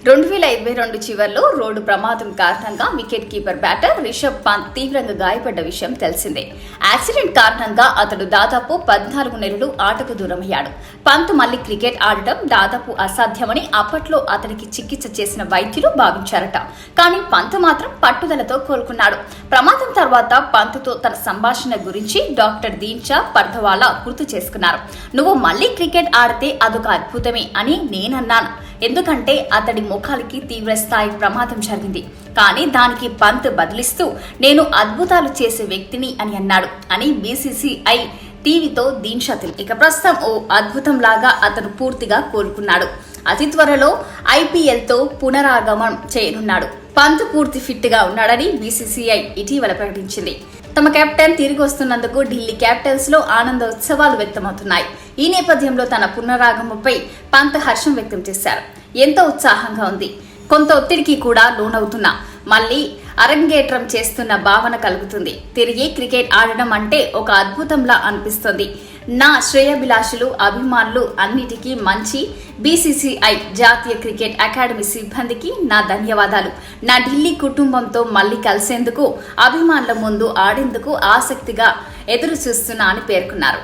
2022 చివర్లో రోడ్డు ప్రమాదం కారణంగా wicket keeper batter Rishabh Pant తీవ్రంగా గాయపడ్డ విషయం తెలిసిందే. యాక్సిడెంట్ కారణంగా అతడు దాదాపు 14 నెలలు ఆటకు దూరమయ్యాడు. పంత్ మళ్లీ క్రికెట్ ఆడటం దాదాపు అసాధ్యమని అప్పట్లో అతనికి చికిత్స చేసిన వైద్యులు భావించారట. కానీ పంత్ మాత్రం పట్టుదలతో కోలుకున్నాడు. ప్రమాదం తర్వాత పంత్తో తన సంభాషణ గురించి డాక్టర్ దీన్షా పర్దవాలా గుర్తు చేసుకున్నారు. "నువ్వు మళ్లీ క్రికెట్ ఆడితే అదొక అద్భుతమే అని నేనన్నాను. ఎందుకంటే అతడి ముఖానికి తీవ్ర స్థాయి ప్రమాదం జరిగింది. కానీ దానికి పంత్ బదిలిస్తూ నేను అద్భుతాలు చేసే వ్యక్తిని అని అన్నాడు" అని బీసీసీఐ టీవీతో దీన్షా తెలిపారు. ఇక ప్రస్తుతం ఓ అద్భుతం లాగా అతను పూర్తిగా కోలుకున్నాడు. అతి త్వరలో ఐపీఎల్ తో పునరాగమనం చేయనున్నాడు. పంత్ పూర్తి ఫిట్ గా ఉన్నాడని బీసీసీఐ ఇటీవల ప్రకటించింది. తమ కెప్టెన్ తిరిగి వస్తున్నందుకు ఢిల్లీ క్యాపిటల్స్ లో ఆనందోత్సవాలు వ్యక్తమవుతున్నాయి. ఈ నేపథ్యంలో తన పునరాగమనపై పంత్ హర్షం వ్యక్తం చేశారు. "ఎంతో ఉత్సాహంగా ఉంది. కొంత ఒత్తిడికి కూడా లోనవుతున్నా. మళ్లీ అరంగేట్రం చేస్తున్న భావన కలుగుతుంది. తిరిగి క్రికెట్ ఆడడం అంటే ఒక అద్భుతంలా అనిపిస్తుంది. నా శ్రేయోభిలాషులు, అభిమానులు అన్నిటికీ మంచి బీసీసీఐ జాతీయ క్రికెట్ అకాడమీ సిబ్బందికి నా ధన్యవాదాలు. నా ఢిల్లీ కుటుంబంతో మళ్లీ కలిసేందుకు, అభిమానుల ముందు ఆడేందుకు ఆసక్తిగా ఎదురు చూస్తున్నా" అని పేర్కొన్నారు.